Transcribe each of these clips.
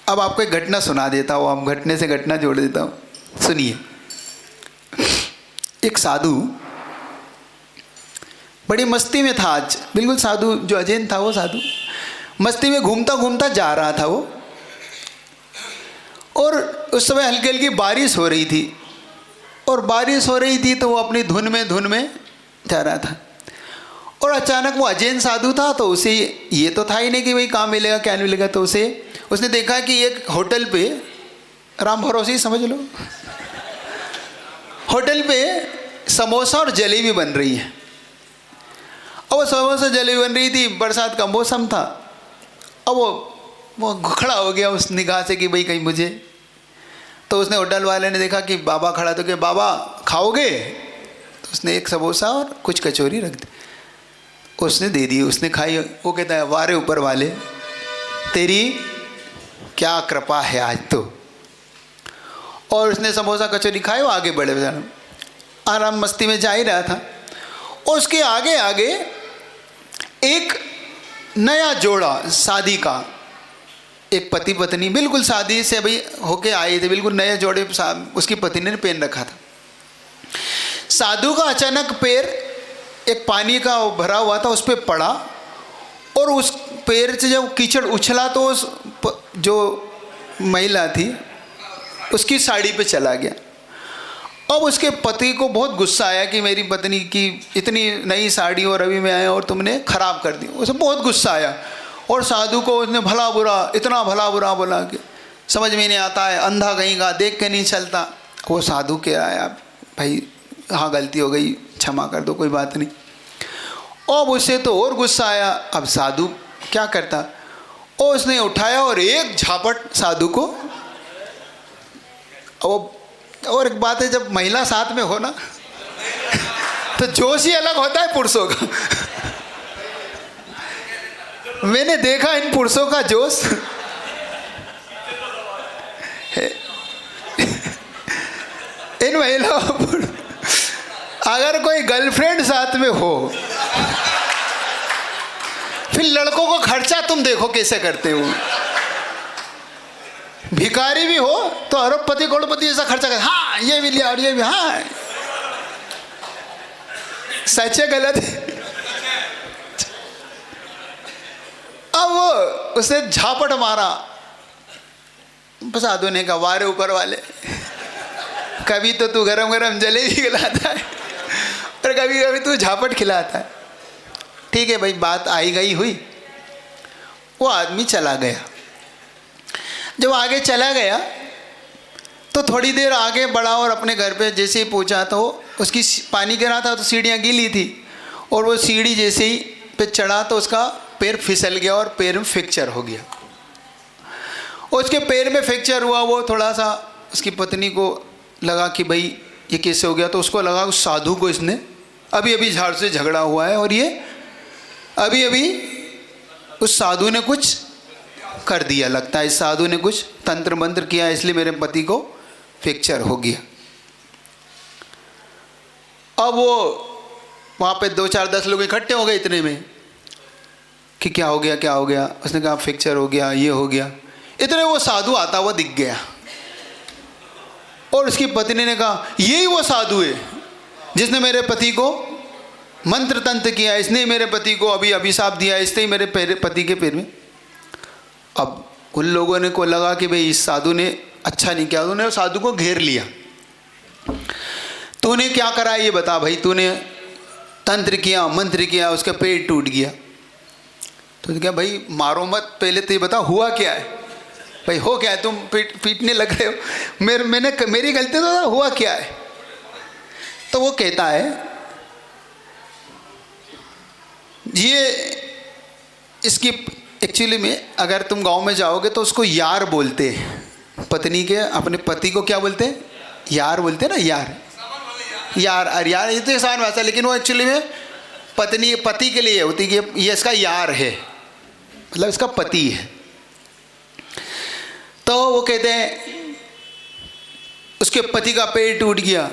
अब आपको एक घटना सुना देता हूँ, हम घटने से घटना जोड़ देता हूँ, सुनिए। एक साधु बड़ी मस्ती में था आज, बिल्कुल साधु जो अजैन था वो साधु मस्ती में घूमता घूमता जा रहा था वो, और उस समय हल्की हल्की बारिश हो रही थी, और बारिश हो रही थी तो वो अपनी धुन में जा रहा था। और अचानक वो अजैन साधु था, तो उसे ये तो था ही नहीं कि भाई कहाँ मिलेगा क्या नहीं मिलेगा, तो उसने देखा कि एक होटल पे, राम भरोसे ही समझ लो, होटल पे समोसा और जलेबी बन रही है। और वो समोसा जलेबी बन रही थी, बरसात का मौसम था। अब वो खड़ा हो गया उस निगाह से कि भाई कहीं मुझे, तो उसने होटल वाले ने देखा कि बाबा खड़ा, तो क्या बाबा खाओगे? तो उसने एक समोसा और कुछ कचौरी रख दी, उसने दे दी, उसने खाई। वो कहता है वारे ऊपर वाले, तेरी क्या कृपा है आज तो। और उसने समोसा कचौरी खाए, वो आगे बढ़े, आराम मस्ती में जा ही रहा था। और उसके आगे आगे एक नया जोड़ा शादी का, एक पति पत्नी बिल्कुल शादी से अभी होके आए थे, बिल्कुल नए जोड़े उसकी पत्नी ने पहन रखा था। साधु का अचानक पैर एक पानी का भरा हुआ था उस पर पड़ा, और उस पैर से जब कीचड़ उछला तो उस जो महिला थी उसकी साड़ी पे चला गया। अब उसके पति को बहुत गुस्सा आया कि मेरी पत्नी की इतनी नई साड़ी और अभी मैं आया और तुमने खराब कर दी। उसे बहुत गुस्सा आया, और साधु को उसने भला बुरा, इतना भला बुरा बोला कि समझ में नहीं आता है, अंधा कहीं का, देख के नहीं चलता। वो साधु के आया, भाई हाँ गलती हो गई, क्षमा कर दो, कोई बात नहीं। अब उसे तो और गुस्सा आया। अब साधु क्या करता, और उसने उठाया और एक झापट साधु को। और एक बात है, जब महिला साथ में हो ना तो जोश ही अलग होता है पुरुषों का। मैंने देखा इन पुरुषों का जोश इन महिलाओं, अगर कोई गर्लफ्रेंड साथ में हो, फिर लड़कों को खर्चा तुम देखो कैसे करते हो। भिखारी भी हो तो अरबपति करोड़पति ऐसा खर्चा कर, हाँ ये भी लिया और ये भी, हाँ सच है गलत है। अब वो उसे झापट मारा, बस साधु ने कहा वारे ऊपर वाले, कभी तो तू गरम गरम जलेबी खिलाता है और कभी कभी तू झापट खिलाता है। ठीक है भाई, बात आई गई हुई। वो आदमी चला गया। जब आगे चला गया तो थोड़ी देर आगे बढ़ा, और अपने घर पे जैसे ही पहुंचा तो उसकी पानी गिरा था तो सीढ़ियाँ गीली थी, और वो सीढ़ी जैसे ही पे चढ़ा तो उसका पैर फिसल गया और पैर में फ्रैक्चर हो गया। और उसके पैर में फ्रैक्चर हुआ, वो थोड़ा सा उसकी पत्नी को लगा कि भाई ये कैसे हो गया, तो उसको लगा उस साधु को इसने अभी अभी झाड़ से झगड़ा हुआ है, और ये अभी अभी उस साधु ने कुछ कर दिया, लगता है इस साधु ने कुछ तंत्र मंत्र किया, इसलिए मेरे पति को फ्रैक्चर हो गया। अब वो वहाँ पे 2-4-10 लोग इकट्ठे हो गए इतने में कि क्या हो गया क्या हो गया। उसने कहा फ्रैक्चर हो गया, ये हो गया। इतने वो साधु आता हुआ दिख गया, और उसकी पत्नी ने कहा यही वो साधु है जिसने मेरे पति को मंत्र तंत्र किया, इसने मेरे पति को अभी अभिशाप दिया, इसने ही मेरे पति के पैर में। अब उन लोगों ने को लगा कि भाई इस साधु ने अच्छा नहीं किया, उन्होंने साधु को घेर लिया। तूने क्या करा ये बता भाई, तूने तंत्र किया मंत्र किया, उसका पेट टूट गया। तो क्या भाई मारो मत, पहले तो ये बता हुआ क्या है भाई, हो क्या है, तुम पीटने लग रहे हो, मेरी गलती तो हुआ क्या है। तो वो कहता है ये इसकी एक्चुअली में अगर तुम गांव में जाओगे तो उसको यार बोलते हैं, पत्नी के अपने पति को क्या बोलते हैं, यार बोलते हैं ना, यार अरे यार ये तो आसान भाषा, लेकिन वो एक्चुअली में पति के लिए होती है कि ये इसका यार है, मतलब इसका पति है। तो वो कहते हैं उसके पति का पेट टूट गया,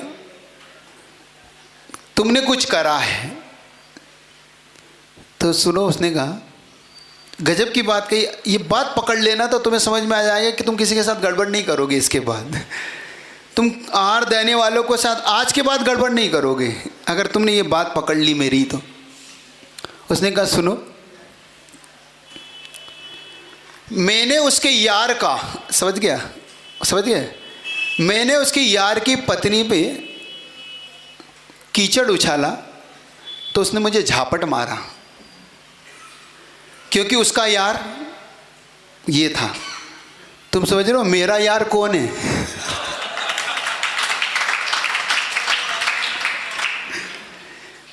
तुमने कुछ करा है। तो सुनो, उसने कहा गजब की बात कही। ये बात पकड़ लेना तो तुम्हें समझ में आ जाएगा कि तुम किसी के साथ गड़बड़ नहीं करोगे इसके बाद। तुम आहार देने वालों के साथ आज के बाद गड़बड़ नहीं करोगे अगर तुमने ये बात पकड़ ली मेरी तो। उसने कहा सुनो, मैंने उसके यार का, समझ गया, मैंने उसके यार की पत्नी पे कीचड़ उछाला तो उसने मुझे झापट मारा, क्योंकि उसका यार ये था। तुम समझ रहे हो मेरा यार कौन है?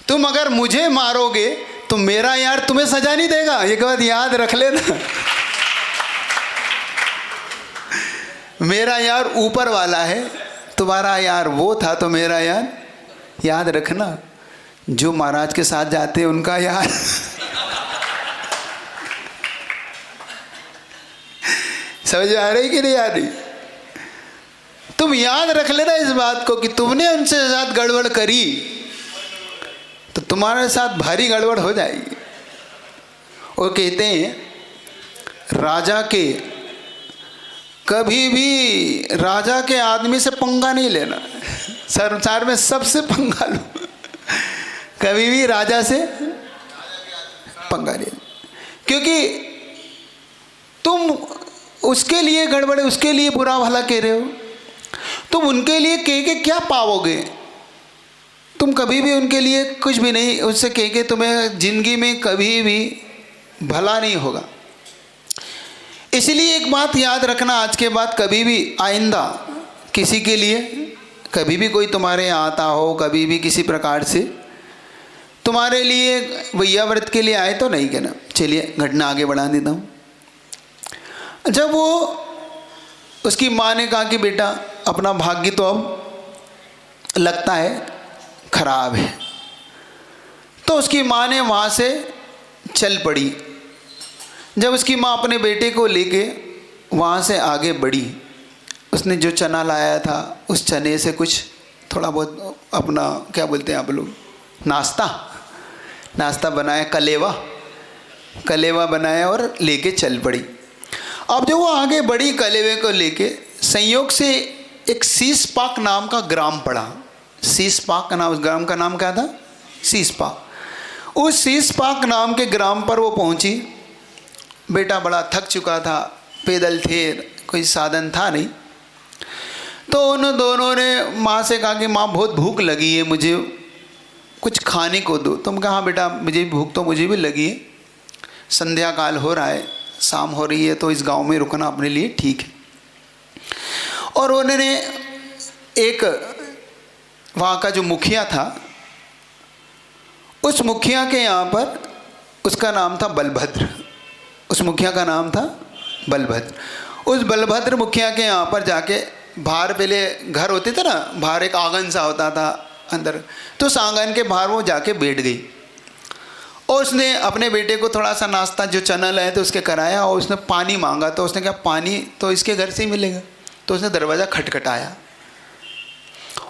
तुम अगर मुझे मारोगे तो मेरा यार तुम्हें सजा नहीं देगा, ये बात याद रख लेना। मेरा यार ऊपर वाला है, तुम्हारा यार वो था, तो मेरा यार याद रखना। जो महाराज के साथ जाते हैं उनका यार समझ आ रही कि नहीं आ रही? तुम याद रख लेना इस बात को कि तुमने उनसे साथ गड़बड़ करी तो तुम्हारे साथ भारी गड़बड़ हो जाएगी। वो कहते हैं राजा के, कभी भी राजा के आदमी से पंगा नहीं लेना। संसार में सबसे पंगा लो, कभी भी राजा से पंगा नहीं, क्योंकि तुम उसके लिए गड़बड़, उसके लिए बुरा भला कह रहे हो। तुम उनके लिए कह के क्या पाओगे? तुम कभी भी उनके लिए कुछ भी नहीं, उससे कह के तुम्हें जिंदगी में कभी भी भला नहीं होगा। इसलिए एक बात याद रखना, आज के बाद कभी भी आइंदा किसी के लिए, कभी भी कोई तुम्हारे यहाँ आता हो, कभी भी किसी प्रकार से तुम्हारे लिए भैया व्रत के लिए आए तो नहीं कहना। चलिए घटना आगे बढ़ा देता हूँ। जब वो उसकी माँ ने कहा कि बेटा अपना भाग्य तो अब लगता है खराब है, तो उसकी माँ ने वहाँ से चल पड़ी। जब उसकी माँ अपने बेटे को लेके वहाँ से आगे बढ़ी, उसने जो चना लाया था उस चने से कुछ थोड़ा बहुत अपना क्या बोलते हैं आप लोग, नाश्ता बनाया, कलेवा बनाया और लेके चल पड़ी। अब जब वो आगे बढ़ी कलेवे को लेके, संयोग से एक शीशपाक नाम का ग्राम पड़ा। शीशपाक का नाम, उस ग्राम का नाम क्या था? शीशपाक। उस शीशपाक नाम के ग्राम पर वो पहुंची। बेटा बड़ा थक चुका था, पैदल थे, कोई साधन था नहीं। तो उन दोनों ने माँ से कहा कि माँ बहुत भूख लगी है, मुझे कुछ खाने को दो। तुम कहा हाँ बेटा मुझे भूख तो मुझे भी लगी है, संध्या काल हो रहा है, शाम हो रही है, तो इस गांव में रुकना अपने लिए ठीक है। और उन्होंने एक वहाँ का जो मुखिया था, उस मुखिया के यहाँ पर, उसका नाम था बलभद्र, उस मुखिया का नाम था बलभद्र। उस बलभद्र मुखिया के यहाँ पर जाके, बाहर पहले घर होते थे ना, बाहर एक आंगन सा होता था अंदर, तो उस आंगन के बाहर वो जाके बैठ गई और उसने अपने बेटे को थोड़ा सा नाश्ता जो चना लाए थे उसके कराया और उसने पानी मांगा। तो उसने कहा पानी तो इसके घर से ही मिलेगा। तो उसने दरवाज़ा खटखटाया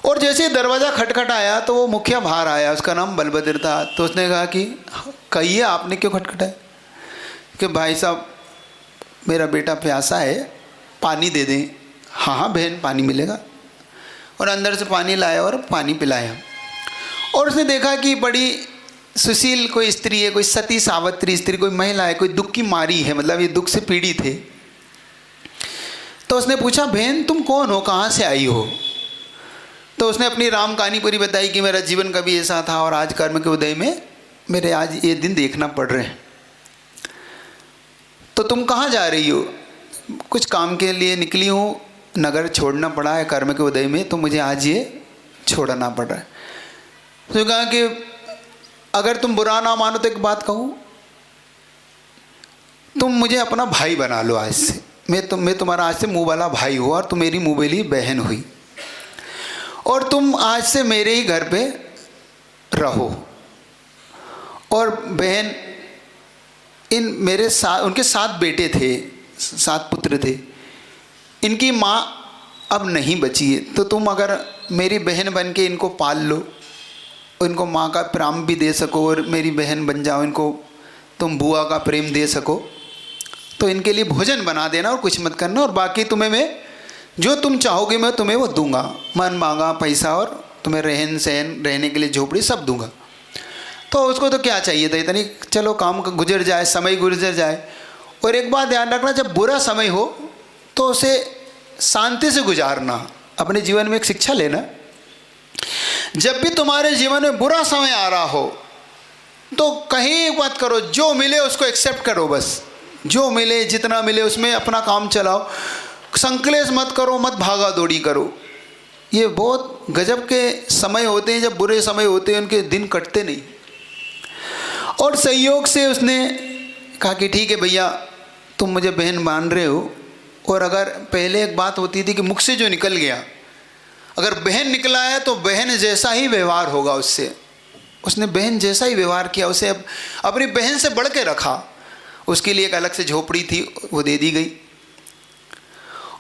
और जैसे ही दरवाज़ा खटखटाया तो वो मुखिया बाहर आया, उसका नाम बलभद्र था। तो उसने कहा कि कहिए आपने क्यों खटखटाया? कि भाई साहब मेरा बेटा प्यासा है, पानी दे दें। हाँ हाँ बहन पानी मिलेगा। और अंदर से पानी लाया और पानी पिलाया। और उसने देखा कि बड़ी सुशील कोई स्त्री है, कोई सती सावित्री स्त्री, कोई महिला है, कोई दुख की मारी है, मतलब ये दुख से पीड़ित है। तो उसने पूछा बहन तुम कौन हो, कहाँ से आई हो? तो उसने अपनी राम कहानी पूरी बताई कि मेरा जीवन कभी ऐसा था और आज कर्म के उदय में मेरे आज ये दिन देखना पड़ रहे हैं। तो तुम कहाँ जा रही हो? कुछ काम के लिए निकली हूँ, नगर छोड़ना पड़ा है कर्म के उदय में, तो मुझे आज ये छोड़ना पड़ रहा है। तो कहा कि अगर तुम बुरा ना मानो तो एक बात कहूँ, तुम मुझे अपना भाई बना लो आज से। मैं तुम्हारा आज से मुँह वाला भाई हुआ और तुम मेरी मुँह वाली बहन हुई, और तुम आज से मेरे ही घर पे रहो। और बहन इन मेरे साथ, उनके 7 बेटे थे, 7 पुत्र थे, इनकी माँ अब नहीं बची है, तो तुम अगर मेरी बहन बन के इनको पाल लो, इनको माँ का प्रेम भी दे सको और मेरी बहन बन जाओ, इनको तुम बुआ का प्रेम दे सको, तो इनके लिए भोजन बना देना और कुछ मत करना, और बाकी तुम्हें मैं जो तुम चाहोगे मैं तुम्हें वो दूंगा, मन मांगा पैसा और तुम्हें रहन सहन रहने के लिए झोपड़ी सब दूंगा। तो उसको तो क्या चाहिए था, इतनी चलो काम गुजर जाए, समय गुजर जाए। और एक बात ध्यान रखना, जब बुरा समय हो तो उसे शांति से गुजारना। अपने जीवन में एक शिक्षा लेना, जब भी तुम्हारे जीवन में बुरा समय आ रहा हो तो कहीं मत करो, जो मिले उसको एक्सेप्ट करो, बस जो मिले जितना मिले उसमें अपना काम चलाओ, संकलेश मत करो, मत भागा दौड़ी करो। ये बहुत गजब के समय होते हैं, जब बुरे समय होते हैं उनके दिन कटते नहीं। और संयोग से उसने कहा कि ठीक है भैया तुम मुझे बहन मान रहे हो, और अगर पहले एक बात होती थी कि मुख से जो निकल गया, अगर बहन निकला है तो बहन जैसा ही व्यवहार होगा उससे। उसने बहन जैसा ही व्यवहार किया, उसे अब अपनी बहन से बढ़ के रखा। उसके लिए एक अलग से झोपड़ी थी, वो दे दी गई,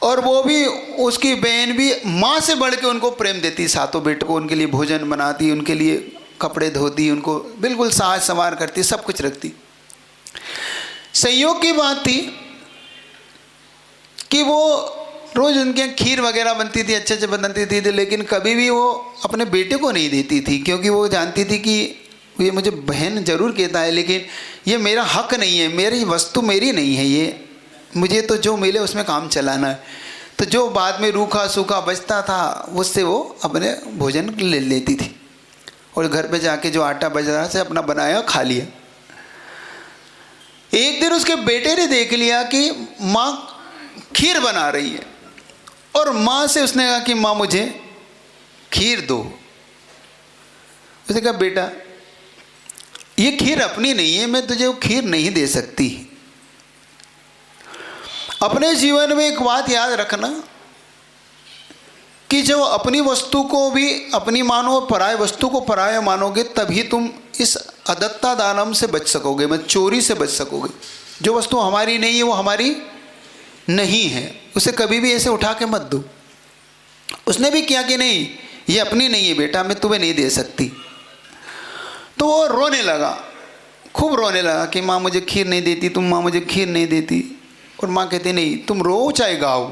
और वो भी उसकी बहन भी माँ से बढ़ के उनको प्रेम देती, सातों बेटों को उनके लिए भोजन बनाती, उनके लिए कपड़े धोती, उनको बिल्कुल साज संवार करती, सब कुछ रखती। संयोग की बात थी कि वो रोज़ उनके यहाँ खीर वगैरह बनती थी, अच्छे अच्छे बनती थी, लेकिन कभी भी वो अपने बेटे को नहीं देती थी, क्योंकि वो जानती थी कि ये मुझे बहन ज़रूर कहता है लेकिन ये मेरा हक नहीं है, मेरी वस्तु मेरी नहीं है, ये मुझे तो जो मिले उसमें काम चलाना है। तो जो बाद में रूखा सूखा बचता था उससे वो अपने भोजन ले लेती थी, और घर पे जाके जो आटा बच रहा से अपना बनाया खा लिया। एक दिन उसके बेटे ने देख लिया कि माँ खीर बना रही है, और माँ से उसने कहा कि माँ मुझे खीर दो। उसने कहा बेटा ये खीर अपनी नहीं है, मैं तुझे वो खीर नहीं दे सकती। अपने जीवन में एक बात याद रखना कि जब अपनी वस्तु को भी अपनी मानो और पराय वस्तु को पराया मानोगे तभी तुम इस अदत्ता दानम से बच सकोगे, मतलब चोरी से बच सकोगे। जो वस्तु हमारी नहीं है वो हमारी नहीं है, उसे कभी भी ऐसे उठा के मत दो। उसने भी किया कि नहीं ये अपनी नहीं है बेटा, मैं तुम्हें नहीं दे सकती। तो वो रोने लगा, खूब रोने लगा कि माँ मुझे खीर नहीं देती, तुम माँ मुझे खीर नहीं देती। और माँ कहती नहीं तुम रो चाहे गाओ,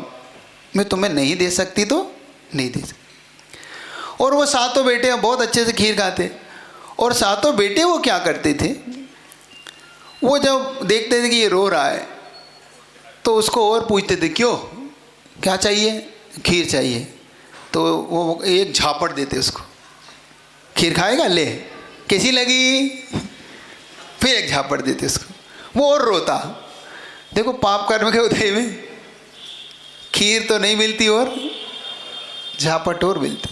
मैं तुम्हें नहीं दे सकती तो नहीं दे सकती। और वो सातों बेटे बहुत अच्छे से खीर खाते, और सातों बेटे वो क्या करते थे, वो जब देखते थे कि ये रो रहा है तो उसको और पूछते थे क्यों, क्या चाहिए, खीर चाहिए। तो वो एक झापड़ देते उसको, खीर खाएगा ले, कैसी लगी, फिर एक झापड़ देते उसको, वो और रोता। देखो पाप कर्म के उदय में खीर तो नहीं मिलती और झापट और मिलती।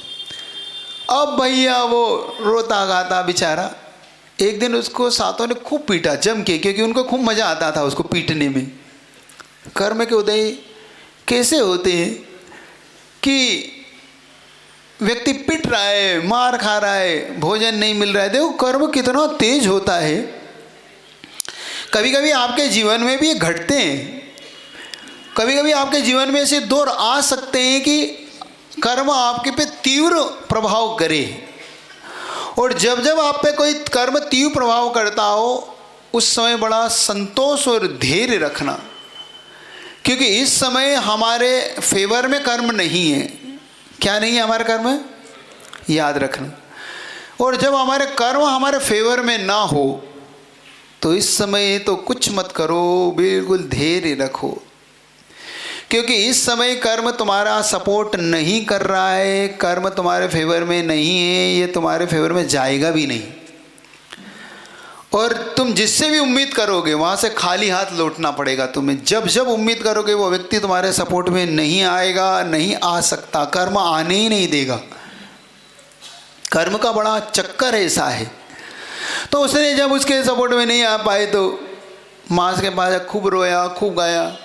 अब भैया वो रोता गाता बेचारा, एक दिन उसको सातों ने खूब पीटा जम के, क्योंकि उनको खूब मज़ा आता था उसको पीटने में। कर्म के उदय कैसे होते हैं कि व्यक्ति पिट रहा है, मार खा रहा है, भोजन नहीं मिल रहा है। देखो कर्म कितना तेज होता है। कभी कभी आपके जीवन में भी ये घटते हैं, कभी कभी आपके जीवन में ऐसे दौर आ सकते हैं कि कर्म आपके पे तीव्र प्रभाव करे। और जब जब आप पे कोई कर्म तीव्र प्रभाव करता हो उस समय बड़ा संतोष और धैर्य रखना, क्योंकि इस समय हमारे फेवर में कर्म नहीं है। क्या नहीं है हमारे कर्म में, याद रखना। और जब हमारे कर्म हमारे फेवर में ना हो तो इस समय तो कुछ मत करो, बिल्कुल धैर्य रखो, क्योंकि इस समय कर्म तुम्हारा सपोर्ट नहीं कर रहा है, कर्म तुम्हारे फेवर में नहीं है, ये तुम्हारे फेवर में जाएगा भी नहीं। और तुम जिससे भी उम्मीद करोगे वहाँ से खाली हाथ लौटना पड़ेगा तुम्हें। जब जब उम्मीद करोगे वो व्यक्ति तुम्हारे सपोर्ट में नहीं आएगा, नहीं आ सकता, कर्म आने ही नहीं देगा। कर्म का बड़ा चक्कर ऐसा है। तो उसने जब उसके सपोर्ट में नहीं आ पाए तो माँ के पास खूब रोया, खूब गाया,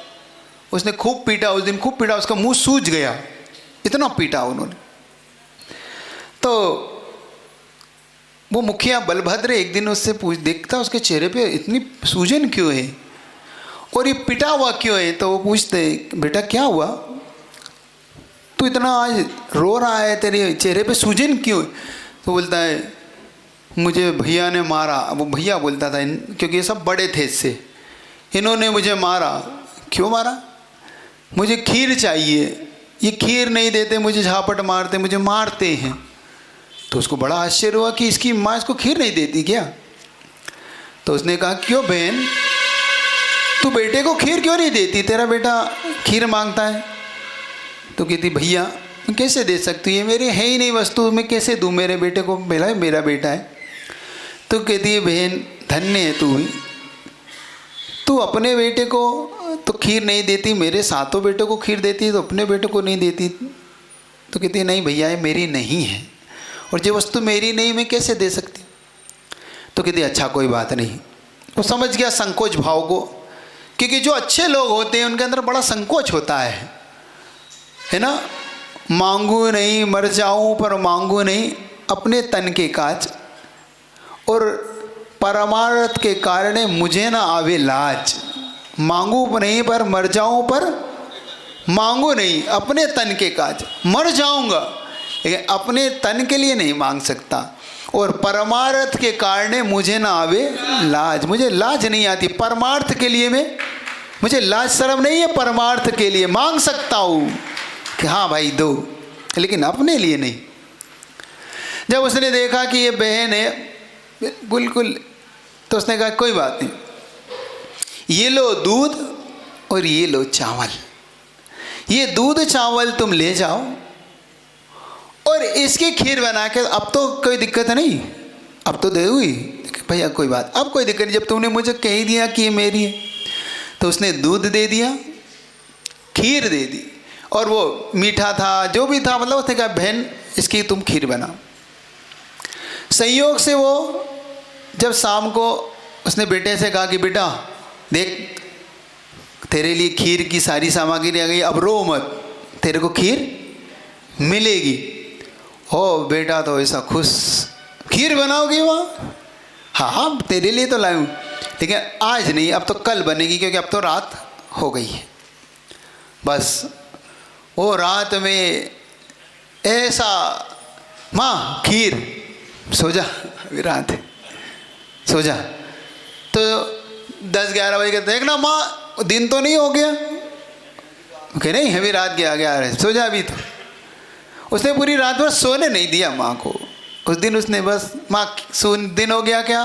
उसने खूब पीटा, उस दिन खूब पीटा, उसका मुंह सूज गया, इतना पीटा उन्होंने। तो वो मुखिया बलभद्र एक दिन उससे देखता उसके चेहरे पे इतनी सूजन क्यों है और ये पिटा हुआ क्यों है। तो वो पूछते बेटा क्या हुआ, तू इतना आज रो रहा है, तेरे चेहरे पे सूजन क्यों है। तो बोलता है मुझे भैया ने मारा। वो भैया बोलता था क्योंकि ये सब बड़े थे इससे, इन्होंने मुझे मारा, क्यों मारा? मुझे खीर चाहिए, ये खीर नहीं देते, मुझे झापट मारते, मुझे मारते हैं। तो उसको बड़ा आश्चर्य हुआ कि इसकी माँ इसको खीर नहीं देती क्या? तो उसने कहा क्यों बहन, तू बेटे को खीर क्यों नहीं देती? तेरा बेटा खीर मांगता है। तो कहती भैया मैं कैसे दे सकती है, मेरे है ही नहीं वस्तु, मैं कैसे दूँ मेरे बेटे को, मेरा बेटा है। तो कहती है बहन धन्य है तू अपने बेटे को तो खीर नहीं देती, मेरे सातों बेटों को खीर देती है, तो अपने बेटे को नहीं देती। तो कहती है नहीं भैया ये मेरी नहीं है, और जो वस्तु मेरी नहीं मैं कैसे दे सकती। तो कहती अच्छा कोई बात नहीं। वो समझ गया संकोच भाव को, क्योंकि जो अच्छे लोग होते हैं उनके अंदर बड़ा संकोच होता है ना। मांगू नहीं मर जाऊं पर मांगू नहीं अपने तन के काज, और परमार्थ के कारण मुझे ना आवे लाज। मांगू नहीं पर मर जाऊं पर मांगू नहीं अपने तन के काज। मर जाऊंगा लेकिन अपने तन के लिए नहीं मांग सकता, और परमार्थ के कारण मुझे ना आवे लाज। मुझे लाज नहीं आती परमार्थ के लिए, मुझे लाज शर्म नहीं है। परमार्थ के लिए मांग सकता हूँ कि हाँ भाई दो, लेकिन अपने लिए नहीं। जब उसने देखा कि ये बहन है बिल्कुल, तो उसने कहा कोई बात नहीं, ये लो दूध और ये लो चावल, ये दूध चावल तुम ले जाओ और इसकी खीर बना के, अब तो कोई दिक्कत नहीं, अब तो दे हुई भैया कोई बात, अब कोई दिक्कत नहीं, जब तुमने मुझे कह ही दिया कि ये मेरी है। तो उसने दूध दे दिया, खीर दे दी, और वो मीठा था जो भी था, मतलब उसने कहा बहन इसकी तुम खीर बनाओ। संयोग से वो जब शाम को उसने बेटे से कहा कि बेटा देख तेरे लिए खीर की सारी सामग्री आ गई, अब रो मत, तेरे को खीर मिलेगी। हो बेटा तो ऐसा खुश, खीर बनाओगी वहाँ? हाँ हाँ तेरे लिए तो लाऊं, लेकिन आज नहीं, अब तो कल बनेगी, क्योंकि अब तो रात हो गई है। बस वो रात में ऐसा, माँ खीर, सो जा अभी रात है, सो जा। तो 10-11 बजे कहते देखना माँ दिन तो नहीं हो गया, ओके नहीं अभी रात गया गया, सो जा अभी। तो उसने पूरी रात भर सोने नहीं दिया माँ को। उस दिन उसने बस माँ दिन हो गया क्या,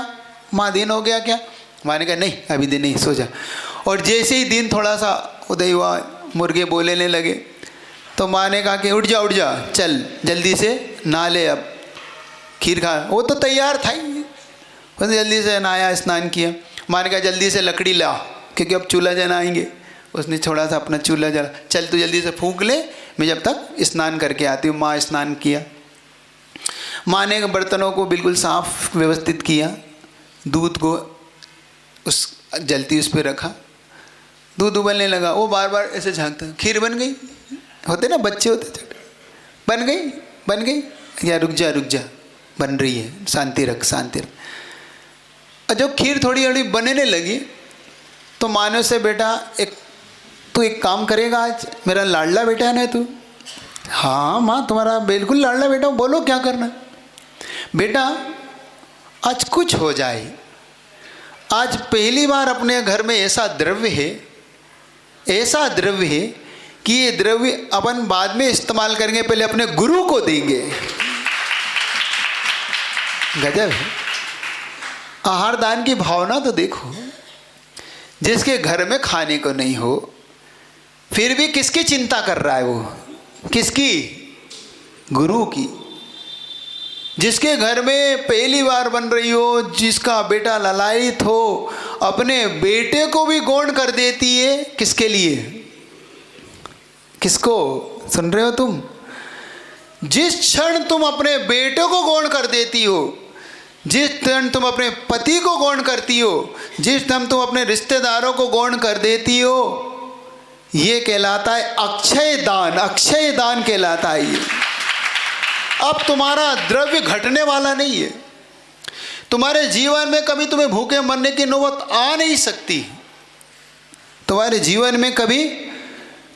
माँ दिन हो गया क्या? माँ ने कहा नहीं अभी दिन नहीं, सो जा। और जैसे ही दिन थोड़ा सा उदय हुआ, मुर्गे बोलने लगे, तो माँ ने कहा कि उठ जा चल जल्दी से नहा ले, अब खीर खा। वो तो तैयार था ही, उसने जल्दी से नहाया, स्नान किया। माँ ने कहा जल्दी से लकड़ी ला, क्योंकि अब चूल्हा जलाएंगे। उसने थोड़ा सा अपना चूल्हा जला, चल तू जल्दी से फूंक ले, मैं जब तक स्नान करके आती हूँ। माँ स्नान किया, माँ ने बर्तनों को बिल्कुल साफ व्यवस्थित किया, दूध को उस जलती उस पर रखा, दूध उबलने लगा। वो बार बार ऐसे झांकता, खीर बन गई, होते ना बच्चे होते, बन गई, या रुक जा बन रही है, शांति रख। और जब खीर थोड़ी थोड़ी बनने लगी तो माँ ने उसे बेटा तू एक काम करेगा आज, मेरा लाडला बेटा है ना तू? हाँ माँ तुम्हारा बिल्कुल लाडला बेटा, बोलो क्या करना। बेटा आज कुछ हो जाए, आज पहली बार अपने घर में ऐसा द्रव्य है कि ये द्रव्य अपन बाद में इस्तेमाल करेंगे, पहले अपने गुरु को देंगे। गजब है। आहार दान की भावना तो देखो, जिसके घर में खाने को नहीं हो फिर भी किसकी चिंता कर रहा है वो? किसकी? गुरु की। जिसके घर में पहली बार बन रही हो, जिसका बेटा ललायित हो, अपने बेटे को भी गौण कर देती है। किसके लिए? किसको? सुन रहे हो तुम? जिस क्षण तुम अपने बेटे को गौण कर देती हो, जिस क्षण तुम अपने पति को गौण करती हो, जिस क्षण तुम अपने रिश्तेदारों को गौण कर देती हो, ये कहलाता है अक्षय दान। अक्षय दान कहलाता है ये। अब तुम्हारा द्रव्य घटने वाला नहीं है। तुम्हारे जीवन में कभी तुम्हें भूखे मरने की नौबत आ नहीं सकती। तुम्हारे जीवन में कभी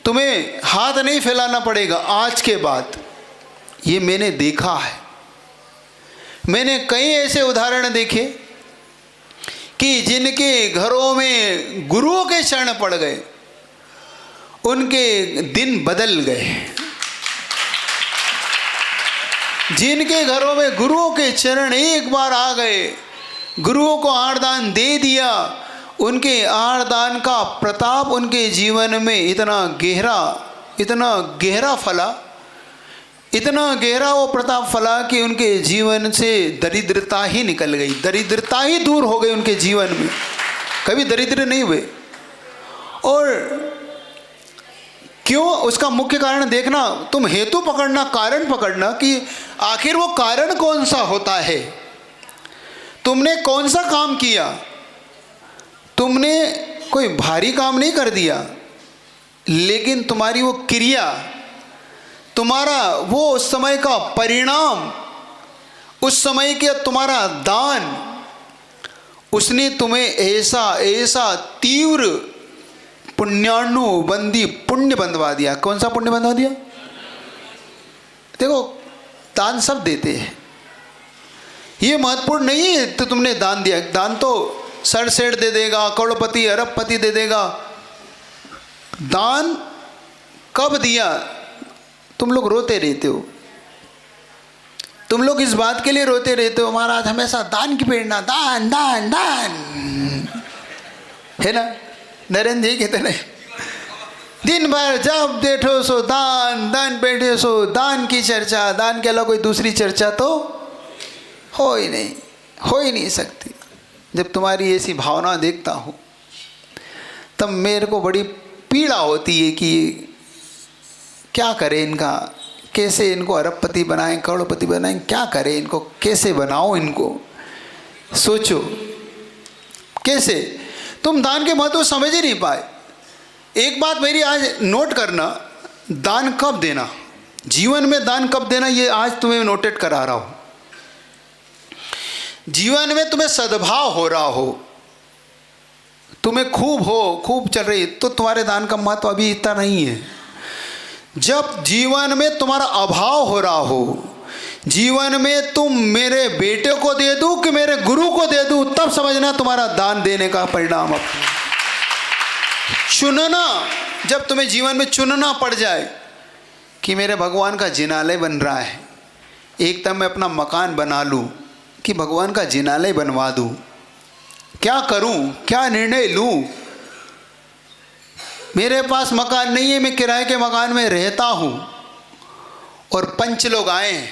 तुम्हें हाथ नहीं फैलाना पड़ेगा आज के बाद। ये मैंने देखा है। मैंने कई ऐसे उदाहरण देखे कि जिनके घरों में गुरुओं के शरण पड़ गए, उनके दिन बदल गए। जिनके घरों में गुरुओं के चरण एक बार आ गए, गुरुओं को आहारदान दे दिया, उनके आहारदान का प्रताप उनके जीवन में इतना गहरा फला, इतना गहरा वो प्रताप फला कि उनके जीवन से दरिद्रता ही निकल गई, दरिद्रता ही दूर हो गई उनके जीवन में, कभी दरिद्र नहीं हुए। और क्यों? उसका मुख्य कारण देखना, तुम हेतु पकड़ना, कारण पकड़ना कि आखिर वो कारण कौन सा होता है। तुमने कौन सा काम किया? तुमने कोई भारी काम नहीं कर दिया, लेकिन तुम्हारी वो क्रिया, तुम्हारा वो उस समय का परिणाम, उस समय के तुम्हारा दान, उसने तुम्हें ऐसा तीव्र पुण्यानुबंधी पुण्य बंधवा दिया। कौन सा पुण्य बंधवा दिया? देखो, दान सब देते हैं, ये महत्वपूर्ण नहीं है तो तुमने दान दिया। दान तो सर सेठ दे देगा, करोड़पति अरबपति दे देगा। दान कब दिया? तुम लोग रोते रहते हो, तुम लोग इस बात के लिए रोते रहते हो, महाराज हमेशा दान की प्रेरणा, दान दान दान, है ना? नरेंद्र जी कहते नहीं, दिन भर जब बैठो सो दान, दान बैठे सो दान की चर्चा, दान के अलावा कोई दूसरी चर्चा तो हो ही नहीं सकती। जब तुम्हारी ऐसी भावना देखता हूँ तब मेरे को बड़ी पीड़ा होती है कि क्या करें इनका, कैसे इनको अरबपति बनाएं, करोड़पति बनाएं, क्या करें इनको, कैसे बनाओ इनको। सोचो कैसे, तुम दान के महत्व समझ ही नहीं पाए। एक बात मेरी आज नोट करना, दान कब देना, जीवन में दान कब देना, ये आज तुम्हें नोटेट करा रहा हूँ। जीवन में तुम्हें सद्भाव हो रहा हो, तुम्हें खूब चल रही, तो तुम्हारे दान का महत्व अभी इतना नहीं है। जब जीवन में तुम्हारा अभाव हो रहा हो, जीवन में तुम मेरे बेटे को दे दूं कि मेरे गुरु को दे दूं, तब समझना तुम्हारा दान देने का परिणाम। चुनना, जब तुम्हें जीवन में चुनना पड़ जाए कि मेरे भगवान का जिनालय बन रहा है, एक तब मैं अपना मकान बना लूं कि भगवान का जिनालय बनवा दूं, क्या करूं, क्या निर्णय लूं। मेरे पास मकान नहीं है, मैं किराए के मकान में रहता हूं, और पंच लोग आए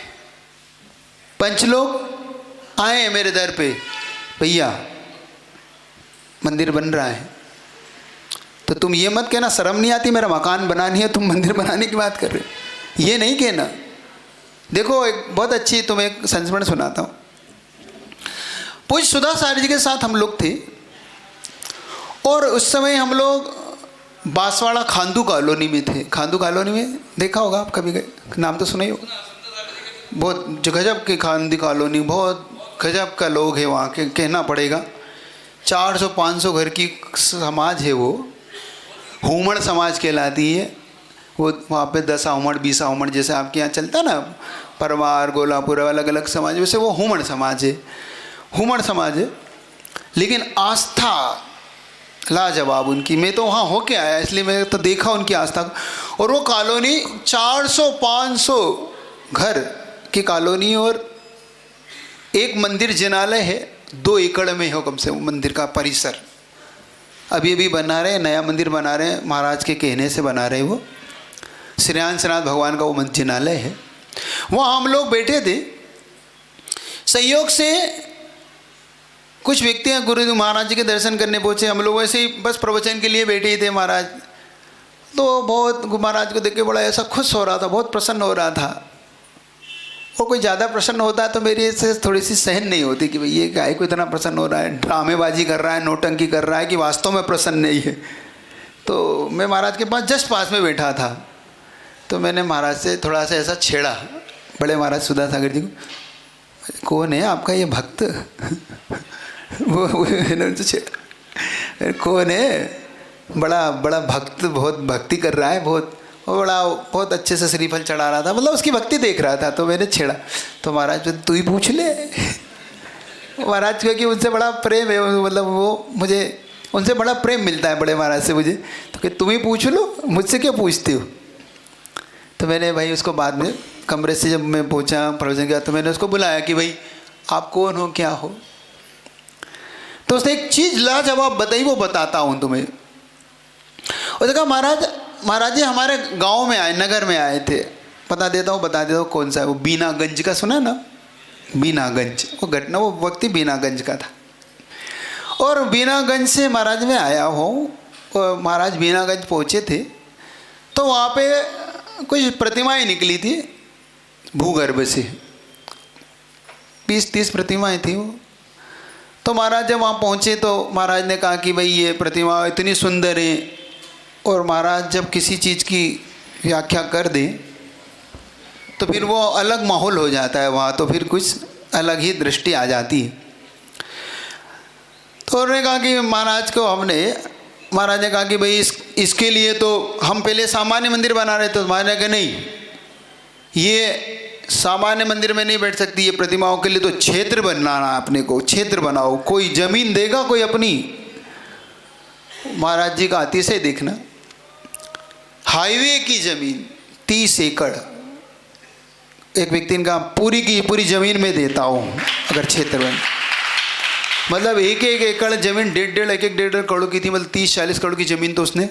मेरे दर पे, भैया मंदिर बन रहा है, तो तुम ये मत कहना शर्म नहीं आती मेरा मकान बनानी है, तुम मंदिर बनाने की बात कर रहे हो, ये नहीं कहना। देखो, एक बहुत अच्छी तुम्हें एक संस्मरण सुनाता हूँ। पूज्य सुधाचार्य जी के साथ हम लोग थे, और उस समय हम लोग बांसवाड़ा खांदू कॉलोनी में थे। खांदू कॉलोनी में देखा होगा आप, कभी गए, नाम तो सुना ही होगा। बहुत गजब की खांदी कॉलोनी, बहुत गजब का लोग है वहाँ के, कहना पड़ेगा। 400-500 घर की समाज है वो, हुमड़ समाज कहलाती है वो। वहाँ पे 10 हुमड़ 20 हुमड़ जैसे आपके यहाँ चलता ना, परमार गोलापुर अलग अलग समाज, वैसे वो हुमड़ समाज है। लेकिन आस्था लाजवाब उनकी। मैं तो वहाँ होके आया, इसलिए मैं तो देखा उनकी आस्था को। और वो कॉलोनी 400-500 घर की कॉलोनी, और एक मंदिर जिनालय है, 2 एकड़ में हो कम से कम मंदिर का परिसर। अभी बना रहे, नया मंदिर बना रहे हैं, महाराज के कहने से बना रहे। वो श्रीनाथ भगवान का वो जिनालय है। वहाँ हम लोग बैठे थे, संयोग से कुछ व्यक्ति गुरु महाराज जी के दर्शन करने पहुँचे। हम लोग ऐसे ही बस प्रवचन के लिए बैठे ही थे। महाराज तो बहुत, महाराज को देख के बड़ा ऐसा खुश हो रहा था, बहुत प्रसन्न हो रहा था। और कोई ज़्यादा प्रसन्न होता है तो मेरी इससे थोड़ी सी सहन नहीं होती कि भाई ये गाय को इतना प्रसन्न हो रहा है, ड्रामेबाजी कर रहा है, नौटंकी कर रहा है कि वास्तव में प्रसन्न नहीं है। तो मैं महाराज के पास जस्ट पास में बैठा था, तो मैंने महाराज से थोड़ा सा ऐसा छेड़ा, बड़े महाराज सुधासागर जी को, कौन है आपका ये भक्त? वो उनसे छेड़ा, कौन है? बड़ा भक्त, बहुत भक्ति कर रहा है, बहुत अच्छे से श्रीफल चढ़ा रहा था, मतलब उसकी भक्ति देख रहा था। तो मैंने छेड़ा, तो महाराज तू ही पूछ ले। महाराज क्योंकि उनसे बड़ा प्रेम है, मतलब वो मुझे उनसे बड़ा प्रेम मिलता है बड़े महाराज से मुझे। तो कि तुम ही पूछ लो, मुझसे क्या पूछते हो। तो मैंने भाई उसको बाद में कमरे से जब मैं पहुंचा प्रवचन किया तो मैंने उसको बुलाया कि भाई आप कौन हो, क्या हो। तो उसने एक चीज़ लाजवाब बताई, वो बताता हूँ तुम्हें। उसने कहा महाराज जी हमारे गांव में आए, नगर में आए थे। बता देता हूँ कौन सा है वो। बीनागंज का सुना ना, बीनागंज, वो घटना वो वक्त ही बीनागंज का था। और बीनागंज से महाराज में आया हूँ, और महाराज बीनागंज पहुँचे थे तो वहाँ पे कुछ प्रतिमाएं निकली थी भूगर्भ से, 20-30 प्रतिमाएं थी वो। तो महाराज जब वहाँ पहुँचे तो महाराज ने कहा कि भाई ये प्रतिमा इतनी सुंदर है, और महाराज जब किसी चीज़ की व्याख्या कर दें तो फिर वो अलग माहौल हो जाता है वहाँ, तो फिर कुछ अलग ही दृष्टि आ जाती है। तो उन्होंने कहा कि महाराज ने कहा कि भाई इसके लिए तो हम पहले सामान्य मंदिर बना रहे थे। तो महाराज ने कहा नहीं, ये सामान्य मंदिर में नहीं बैठ सकती, ये प्रतिमाओं के लिए तो क्षेत्र बनाना, अपने को क्षेत्र बनाओ। कोई जमीन देगा कोई अपनी। महाराज जी का अतिशय देखना, हाईवे की ज़मीन 30 एकड़ एक व्यक्ति ने कहा पूरी की पूरी ज़मीन में देता हूँ अगर क्षेत्र बन, मतलब एक एकड़ ज़मीन 1.5 करोड़ की थी, मतलब 30-40 करोड़ की ज़मीन तो उसने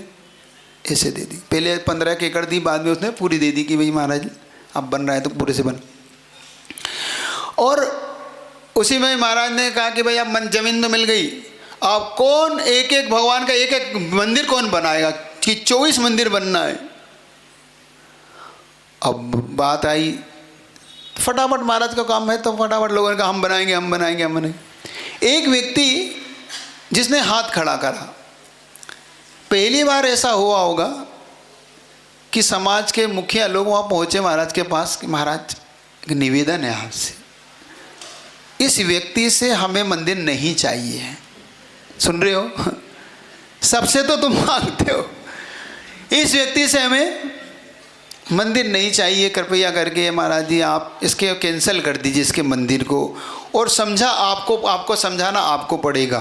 ऐसे दे दी। पहले 15 एकड़ दी, बाद में उसने पूरी दे दी कि भाई महाराज अब बन रहा है तो पूरे से बन। और उसी में महाराज ने कहा कि भाई अब ज़मीन तो मिल गई, अब कौन एक भगवान का एक मंदिर कौन बनाएगा कि 24 मंदिर बनना है। अब बात आई, फटाफट महाराज का काम है तो फटाफट लोगों ने कहा हम बनाएंगे। एक व्यक्ति जिसने हाथ खड़ा करा, पहली बार ऐसा हुआ होगा कि समाज के मुखिया लोग वहाँ पहुँचे महाराज के पास कि महाराज एक निवेदन है आपसे, इस व्यक्ति से हमें मंदिर नहीं चाहिए। सुन रहे हो, सबसे तो तुम मांगते हो, इस व्यक्ति से हमें मंदिर नहीं चाहिए, कृपया करके महाराज जी आप इसके कैंसिल कर दीजिए इसके मंदिर को। और समझा आपको समझाना आपको पड़ेगा।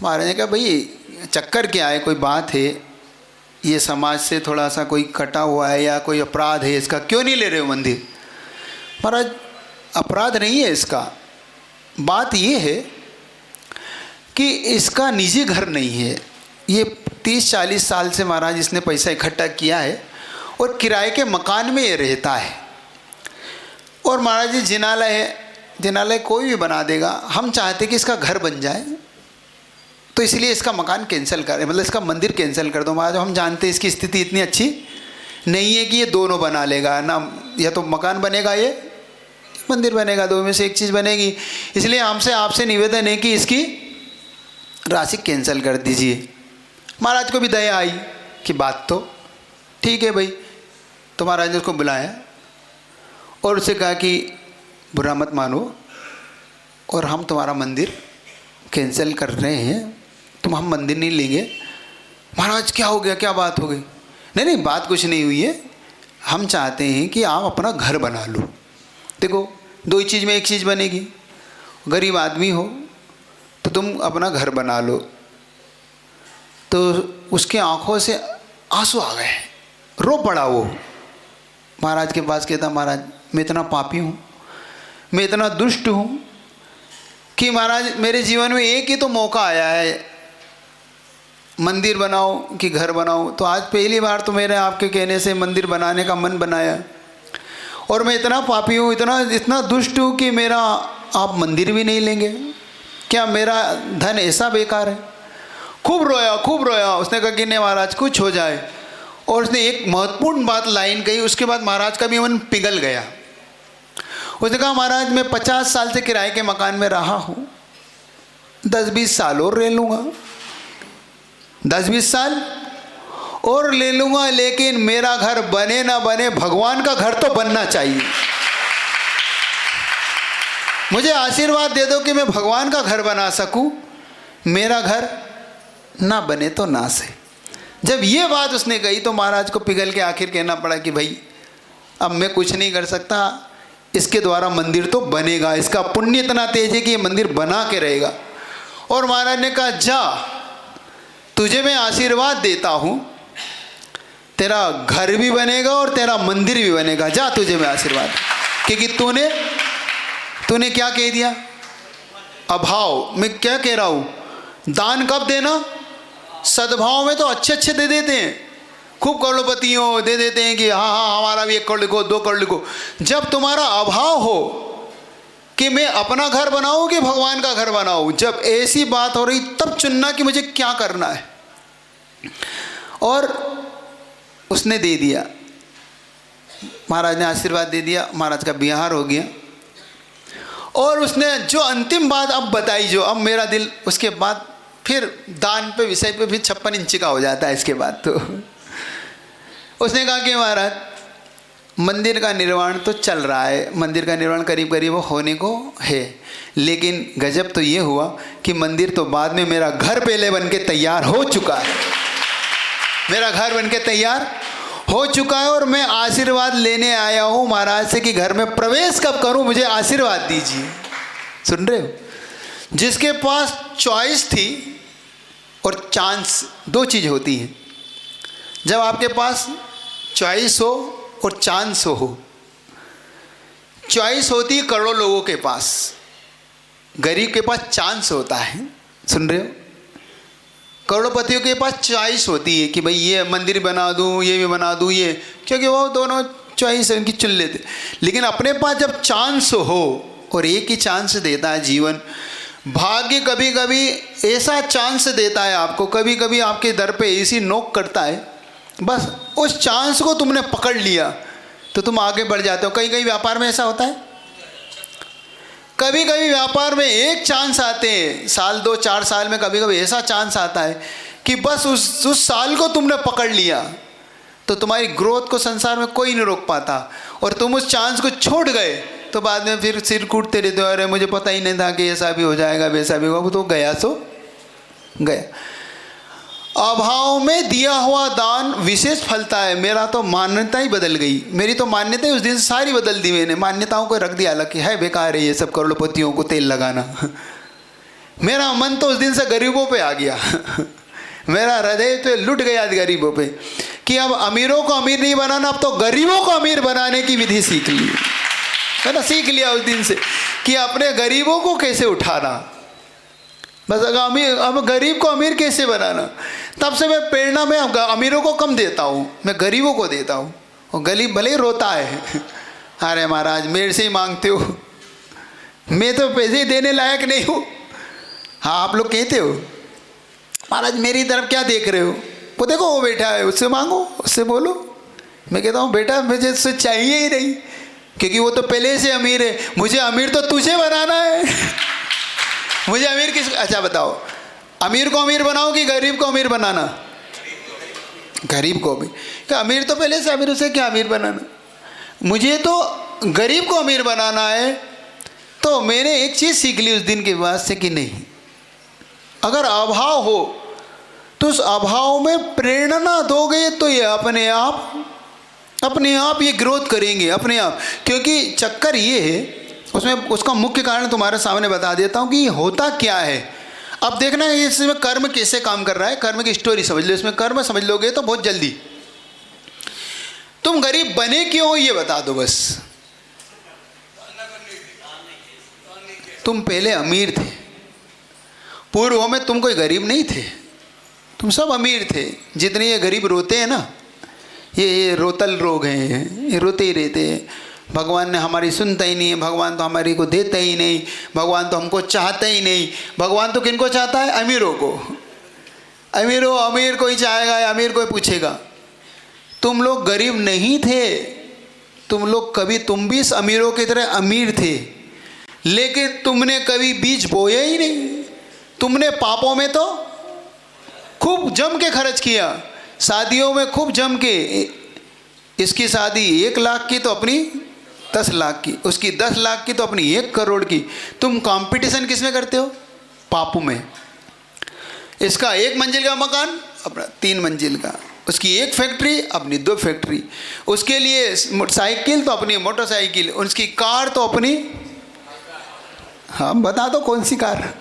महाराज ने कहा भाई चक्कर क्या है, कोई बात है, ये समाज से थोड़ा सा कोई कटा हुआ है या कोई अपराध है, इसका क्यों नहीं ले रहे हो मंदिर। महाराज अपराध नहीं है इसका, बात ये है कि इसका निजी घर नहीं है, ये 30-40 साल से महाराज इसने पैसा इकट्ठा किया है और किराए के मकान में ये रहता है। और महाराज जी जिनालय कोई भी बना देगा, हम चाहते कि इसका घर बन जाए, तो इसलिए इसका मकान कैंसिल करें, मतलब इसका मंदिर कैंसिल कर दो महाराज। हम जानते हैं इसकी स्थिति इतनी अच्छी नहीं है कि ये दोनों बना लेगा ना, या तो मकान बनेगा ये मंदिर बनेगा, दो में से एक चीज़ बनेगी। इसलिए हमसे आपसे निवेदन है कि इसकी राशि कैंसिल कर दीजिए। महाराज को भी दया आई कि बात तो ठीक है भाई। तो महाराज ने उसको बुलाया और उससे कहा कि बुरा मत मानो और हम तुम्हारा मंदिर कैंसिल कर रहे हैं, हम मंदिर नहीं लेंगे। महाराज क्या हो गया, क्या बात हो गई। नहीं बात कुछ नहीं हुई है, हम चाहते हैं कि आप अपना घर बना लो। देखो दो ही चीज़ में एक चीज़ बनेगी, गरीब आदमी हो तो तुम अपना घर बना लो। तो उसके आंखों से आंसू आ गए, रो पड़ा वो। महाराज के पास कहता महाराज मैं इतना पापी हूँ, मैं इतना दुष्ट हूँ कि महाराज मेरे जीवन में एक ही तो मौका आया है, मंदिर बनाओ कि घर बनाओ। तो आज पहली बार तो मेरे आपके कहने से मंदिर बनाने का मन बनाया, और मैं इतना पापी हूँ, इतना दुष्ट हूँ कि मेरा आप मंदिर भी नहीं लेंगे। क्या मेरा धन ऐसा बेकार है। खूब रोया। उसने कहा कि नहीं महाराज कुछ हो जाए। और उसने एक महत्वपूर्ण बात लाइन कही, उसके बाद महाराज का भी मन पिघल गया। उसने कहा महाराज मैं 50 साल से किराए के मकान में रहा हूँ, 10-20 साल और रह लूँगा, 10-20 साल और ले लूँगा, लेकिन मेरा घर बने ना बने भगवान का घर तो बनना चाहिए। मुझे आशीर्वाद दे दो कि मैं भगवान का घर बना सकूं, मेरा घर ना बने तो ना सही। जब ये बात उसने कही तो महाराज को पिघल के आखिर कहना पड़ा कि भाई अब मैं कुछ नहीं कर सकता, इसके द्वारा मंदिर तो बनेगा, इसका पुण्य इतना तेज है कि ये मंदिर बना के रहेगा। और महाराज ने कहा जा, तुझे मैं आशीर्वाद देता हूँ, तेरा घर भी बनेगा और तेरा मंदिर भी बनेगा, जा तुझे मैं आशीर्वाद। क्योंकि तूने क्या कह दिया? अभाव। मैं क्या कह रहा हूँ, दान कब देना? सद्भाव में तो अच्छे अच्छे दे देते हैं, खूब करोड़पतियों दे देते हैं कि हाँ हाँ हमारा भी 1 करोड़ लिखो, 2 करोड़ लिखो। जब तुम्हारा अभाव हो कि मैं अपना घर बनाऊं कि भगवान का घर बनाऊं, जब ऐसी बात हो रही तब चुनना कि मुझे क्या करना है। और उसने दे दिया, महाराज ने आशीर्वाद दे दिया, महाराज का बिहार हो गया। और उसने जो अंतिम बात अब बताई, जो अब मेरा दिल उसके बाद फिर दान पे विषय पे फिर 56 इंच का हो जाता है इसके बाद। तो उसने कहा कि महाराज मंदिर का निर्माण तो चल रहा है, मंदिर का निर्माण करीब करीब होने को है, लेकिन गजब तो ये हुआ कि मंदिर तो बाद में मेरा घर पहले बन के तैयार हो चुका है, मेरा घर बन के तैयार हो चुका है। और मैं आशीर्वाद लेने आया हूँ महाराज से कि घर में प्रवेश कब करूँ, मुझे आशीर्वाद दीजिए। सुन रहे हो? जिसके पास चॉइस थी और चांस, 2 चीज़ होती हैं। जब आपके पास चॉइस हो और चांस हो, चॉइस होती है करोड़ों लोगों के पास, गरीब के पास चांस होता है। सुन रहे हो? करोड़पतियों के पास चॉइस होती है कि भाई ये मंदिर बना दूँ, ये भी बना दूँ, ये, क्योंकि वो दोनों चॉइस है उनकी, चुन लेते। लेकिन अपने पास जब चांस हो, और एक ही चांस देता है जीवन, भाग्य कभी कभी ऐसा चांस देता है आपको, कभी कभी आपके दर पे ऐसी नोक करता है, बस उस चांस को तुमने पकड़ लिया तो तुम आगे बढ़ जाते हो। कई कई व्यापार में ऐसा होता है, कभी कभी व्यापार में एक चांस आते हैं, साल 2-4 साल में कभी कभी ऐसा चांस आता है कि बस उस साल को तुमने पकड़ लिया तो तुम्हारी ग्रोथ को संसार में कोई नहीं रोक पाता। और तुम उस चांस को छोड़ गए तो बाद में फिर सिर कूटते रहते हो, अरे मुझे पता ही नहीं था कि ऐसा भी हो जाएगा, वैसा भी होगा। तो गया सो गया। अभाव में दिया हुआ दान विशेष फलता है। मेरा तो मान्यता ही बदल गई, मेरी तो मान्यता ही उस दिन से सारी बदल दी। मैंने मान्यताओं को रख दिया अलग कि है बेकार है ये सब करोड़पतियों को तेल लगाना। मेरा मन तो उस दिन से गरीबों पे आ गया। मेरा हृदय तो लुट गया गरीबों पे कि अब अमीरों को अमीर नहीं बनाना, अब तो गरीबों को अमीर बनाने की विधि सीख ली है ना। सीख लिया उस दिन से कि अपने गरीबों को कैसे उठाना, बस अब गरीब को अमीर कैसे बनाना। तब से मैं प्रेरणा में अमीरों को कम देता हूँ, मैं गरीबों को देता हूँ। और गरीब भले ही रोता है, अरे महाराज मेरे से ही मांगते हो, मैं तो पैसे ही देने लायक नहीं हूँ। हाँ आप लोग कहते हो महाराज मेरी तरफ क्या देख रहे हो, वो देखो वो बैठा है, उससे मांगो, उससे बोलो। मैं कहता हूँ बेटा मुझे उससे चाहिए ही नहीं, क्योंकि वो तो पहले से अमीर है। मुझे अमीर तो तुझे बनाना है। मुझे अमीर किस, अच्छा बताओ, अमीर को अमीर बनाओ कि गरीब को अमीर बनाना? गरीब को अमीर, क्या अमीर तो पहले से अमीर, उसे क्या अमीर बनाना? मुझे तो गरीब को अमीर बनाना है। तो मैंने एक चीज़ सीख ली उस दिन के बाद से कि नहीं, अगर अभाव हो तो उस अभाव में प्रेरणा दोगे तो ये अपने आप ये ग्रोथ करेंगे अपने आप। क्योंकि चक्कर ये है, उसमें उसका मुख्य कारण तुम्हारे सामने बता देता हूँ कि ये होता क्या है। अब देखना है इसमें कर्म कैसे काम कर रहा है, कर्म की स्टोरी समझ लो। इसमें कर्म समझ लोगे तो बहुत जल्दी। तुम गरीब बने क्यों ये बता दो बस। तुम पहले अमीर थे, पूर्व में तुम कोई गरीब नहीं थे, तुम सब अमीर थे। जितने ये गरीब रोते हैं ना, ये रोतल रोग हैं, ये रोते ही रहते हैं। भगवान ने हमारी सुनता ही नहीं है, भगवान तो हमारी को देता ही नहीं, भगवान तो हमको चाहता ही नहीं। भगवान तो किनको चाहता है? अमीरों को। अमीर कोई चाहेगा या अमीर कोई पूछेगा। तुम लोग गरीब नहीं थे, तुम लोग कभी, तुम भी इस अमीरों की तरह अमीर थे, लेकिन तुमने कभी बीज बोया ही नहीं। तुमने पापों में तो खूब जम के खर्च किया, शादियों में खूब जम के। इसकी शादी 1 लाख की तो अपनी 10 लाख की, उसकी 10 लाख की तो अपनी 1 करोड़ की। तुम कंपटीशन किस में करते हो? पापों में। इसका 1 मंजिल का मकान, अपना 3 मंजिल का। उसकी 1 फैक्ट्री, अपनी 2 फैक्ट्री। उसके लिए साइकिल तो अपनी मोटरसाइकिल, उसकी कार तो अपनी, हाँ बता दो कौन सी कार?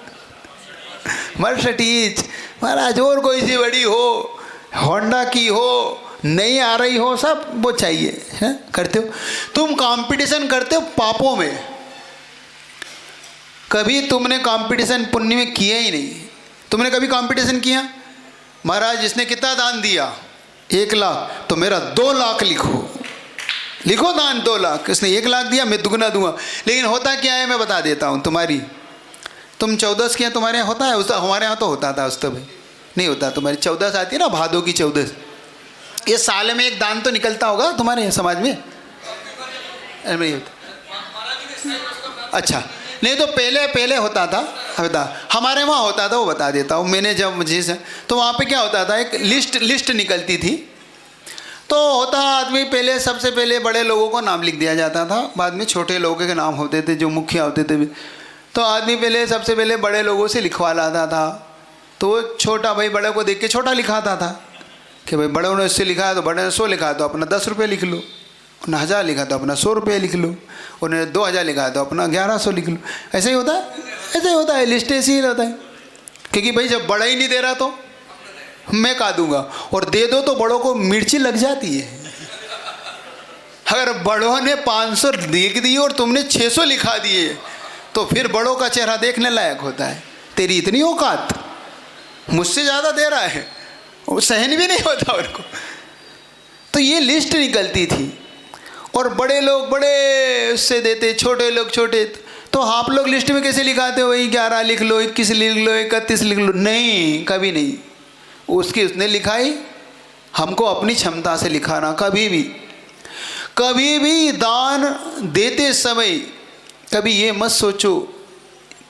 मर्सिडीज महाराज, और कोई सी बड़ी हो, होंडा की हो, नहीं आ रही हो, सब वो चाहिए है। करते हो तुम कंपटीशन, करते हो पापों में। कभी तुमने कंपटीशन पुण्य में किया ही नहीं। तुमने कभी कंपटीशन किया? महाराज जिसने कितना दान दिया, 1 लाख, तो मेरा 2 लाख लिखो, लिखो दान 2 लाख। उसने 1 लाख दिया, मैं दुगना दूंगा। लेकिन होता क्या है मैं बता देता हूँ। तुम 14 के हैं, तुम्हारे यहाँ होता है? उस हमारे यहाँ तो होता था उस तब नहीं होता। तुम्हारी 14 आती है ना, भादों की 14, ये साल में एक दान तो निकलता होगा तुम्हारे समाज में? नहीं होता। अच्छा, नहीं तो पहले होता था। हमारे वहाँ होता था, वो बता देता हूँ। मैंने जब मुझे तो वहाँ पे क्या होता था, एक लिस्ट निकलती थी। तो होता आदमी पहले, सबसे पहले बड़े लोगों को नाम लिख दिया जाता था, बाद में छोटे लोगों के नाम होते थे जो मुखिया होते थे। तो आदमी पहले सबसे पहले बड़े लोगों से लिखवा लाता था। तो वो छोटा भाई बड़े को देख के छोटा लिखाता था कि भाई बड़े ने इससे लिखा है तो बड़े ने 100 लिखा है तो अपना 10 रुपये लिख लो, उन्हें 1000 लिखा तो अपना 100 रुपये लिख लो, उन्हें 2000 लिखा है तो अपना 1100 लिख लो। ऐसे ही होता है, ऐसे ही होता है, लिस्ट ऐसे ही रहता है। क्योंकि भाई जब बड़ा ही नहीं दे रहा तो मैं का दूंगा, और दे दो तो बड़ों को मिर्ची लग जाती है। अगर बड़ों ने 500 लिख दिए और तुमने 600 लिखा दिए तो फिर बड़ों का चेहरा देखने लायक होता है। तेरी इतनी औकात, मुझसे ज़्यादा दे रहा है, वो सहन भी नहीं होता उनको। तो ये लिस्ट निकलती थी और बड़े लोग बड़े उससे देते, छोटे लोग छोटे। तो आप लोग लिस्ट में कैसे लिखाते हो? वही 11 लिख लो, 21 लिख लो, 31 लिख लो। नहीं, कभी नहीं। उसने लिखाई, हमको अपनी क्षमता से लिखाना। कभी भी दान देते समय कभी ये मत सोचो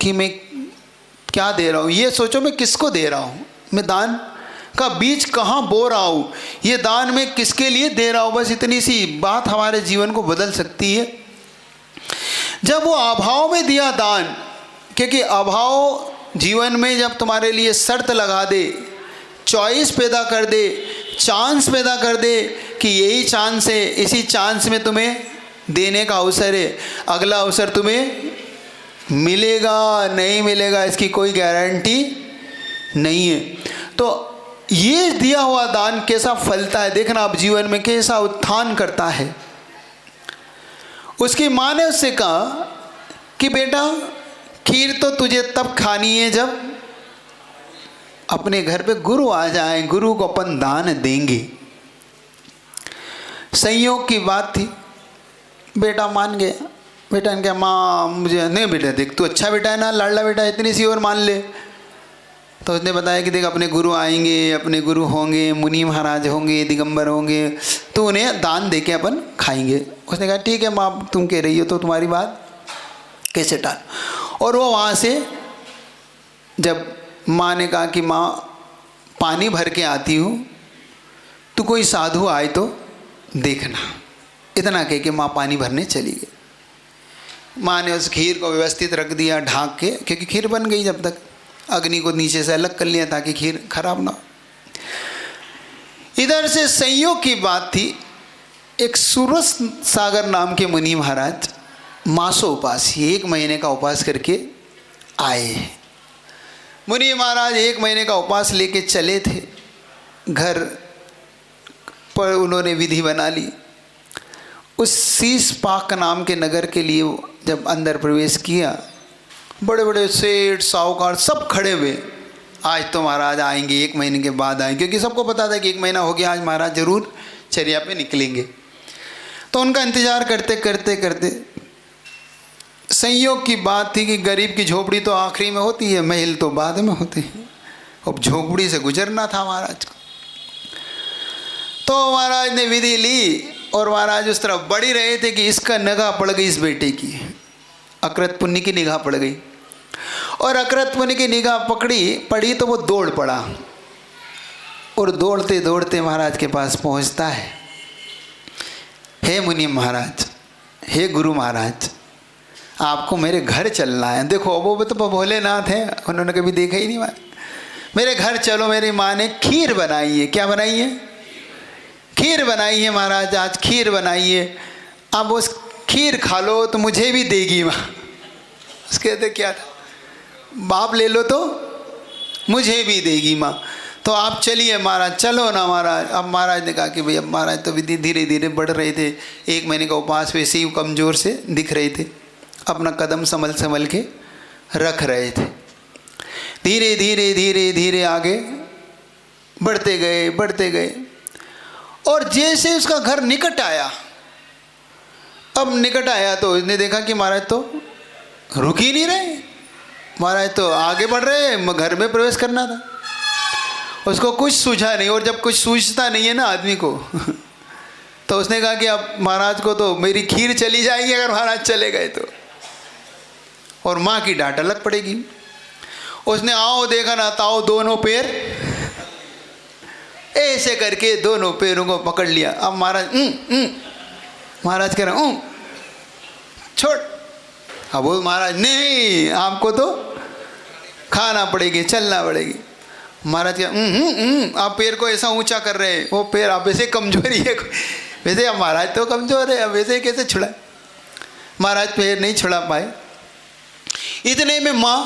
कि मैं क्या दे रहा हूँ, ये सोचो मैं किसको दे रहा हूँ, मैं दान का बीज कहाँ बो रहा हूँ, ये दान मैं किसके लिए दे रहा हूँ। बस इतनी सी बात हमारे जीवन को बदल सकती है। जब वो अभाव में दिया दान, क्योंकि अभाव जीवन में जब तुम्हारे लिए शर्त लगा दे, चॉइस पैदा कर दे, चांस पैदा कर दे कि यही चांस है, इसी चांस में तुम्हें देने का अवसर है, अगला अवसर तुम्हें मिलेगा नहीं मिलेगा इसकी कोई गारंटी नहीं है। तो ये दिया हुआ दान कैसा फलता है देखना, आप जीवन में कैसा उत्थान करता है। उसकी माँ ने उससे कहा कि बेटा खीर तो तुझे तब खानी है जब अपने घर पे गुरु आ जाए, गुरु को अपन दान देंगे। संयोग की बात थी, बेटा मान गया। बेटा ने कहा माँ मुझे नहीं, बेटा देख तू अच्छा बेटा है ना, लाडला बेटा, इतनी सी और मान ले। तो उसने बताया कि देख अपने गुरु आएंगे, अपने गुरु होंगे, मुनि महाराज होंगे, दिगंबर होंगे, तो उन्हें दान दे के अपन खाएंगे। उसने कहा ठीक है माँ तुम कह रही हो तो तुम्हारी बात कैसे टाल। और वो वहाँ से जब माँ ने कहा कि माँ पानी भर के आती हूँ, तो कोई साधु आए तो देखना, इतना कह के माँ पानी भरने चली गई। माँ ने उस खीर को व्यवस्थित रख दिया ढाँक के, क्योंकि खीर बन गई, जब तक अग्नि को नीचे से अलग कर लिया ताकि खीर खराब ना हो। इधर से संयोग की बात थी, एक सूरज सागर नाम के मुनि महाराज मासो उपासी 1 महीने का उपास करके आए। मुनि महाराज 1 महीने का उपास लेके चले थे, घर पर उन्होंने विधि बना ली। उस शीश पाक नाम के नगर के लिए जब अंदर प्रवेश किया, बड़े बड़े सेठ साहूकार सब खड़े हुए, आज तो महाराज आएंगे, 1 महीने के बाद आएंगे, क्योंकि सबको पता था कि 1 महीना हो गया, आज महाराज जरूर चर्या पे निकलेंगे। तो उनका इंतजार करते करते करते संयोग की बात थी कि गरीब की झोपड़ी तो आखिरी में होती है, महल तो बाद में होते हैं। अब झोपड़ी से गुजरना था महाराज को। तो महाराज ने विधि ली और महाराज उस तरफ बढ़ ही रहे थे कि इसका निगाह पड़ गई इस बेटे की, अकृत पुण्य की निगाह पड़ गई। और अकृत पुण्य की निगाह पड़ी तो वो दौड़ पड़ा, और दौड़ते दौड़ते महाराज के पास पहुंचता है। हे मुनि महाराज, हे गुरु महाराज, आपको मेरे घर चलना है। देखो वो तो भोलेनाथ हैं, उन्होंने कभी देखा ही नहीं बात। मेरे घर चलो, मेरी माँ ने खीर बनाई है। क्या बनाई है? खीर बनाई है महाराज, आज खीर बनाई है, आप उस खीर खा लो तो मुझे भी देगी माँ। उसके कहते क्या था, बाप ले लो तो मुझे भी देगी माँ। तो आप चलिए महाराज, चलो ना महाराज। अब महाराज ने कहा कि भाई अब महाराज तो धीरे धीरे बढ़ रहे थे, 1 महीने का उपवास, वैसे ही कमज़ोर से दिख रहे थे, अपना कदम संभल संभल के रख रहे थे। धीरे धीरे धीरे धीरे आगे बढ़ते गए बढ़ते गए, और जैसे उसका घर निकट आया, अब निकट आया तो उसने देखा कि महाराज तो रुक ही नहीं रहे, महाराज तो आगे बढ़ रहे, घर में प्रवेश करना था। उसको कुछ सूझा नहीं, और जब कुछ सूझता नहीं है ना आदमी को तो उसने कहा कि अब महाराज को तो मेरी खीर चली जाएगी अगर महाराज चले गए तो, और माँ की डांट अलग पड़ेगी। उसने आओ देखा ना ताओ दोनों पैर ऐसे करके दोनों पैरों को पकड़ लिया। अब महाराज महाराज कह रहे छोड़। अब वो महाराज नहीं, आपको तो खाना पड़ेगी, चलना पड़ेगी। महाराज क्या आप पैर को ऐसा ऊंचा कर रहे हैं, वो पैर आप वैसे कमजोरी है, वैसे अब महाराज तो कमजोर है, अब वैसे कैसे छुड़ा। महाराज पैर नहीं छुड़ा पाए। इतने में माँ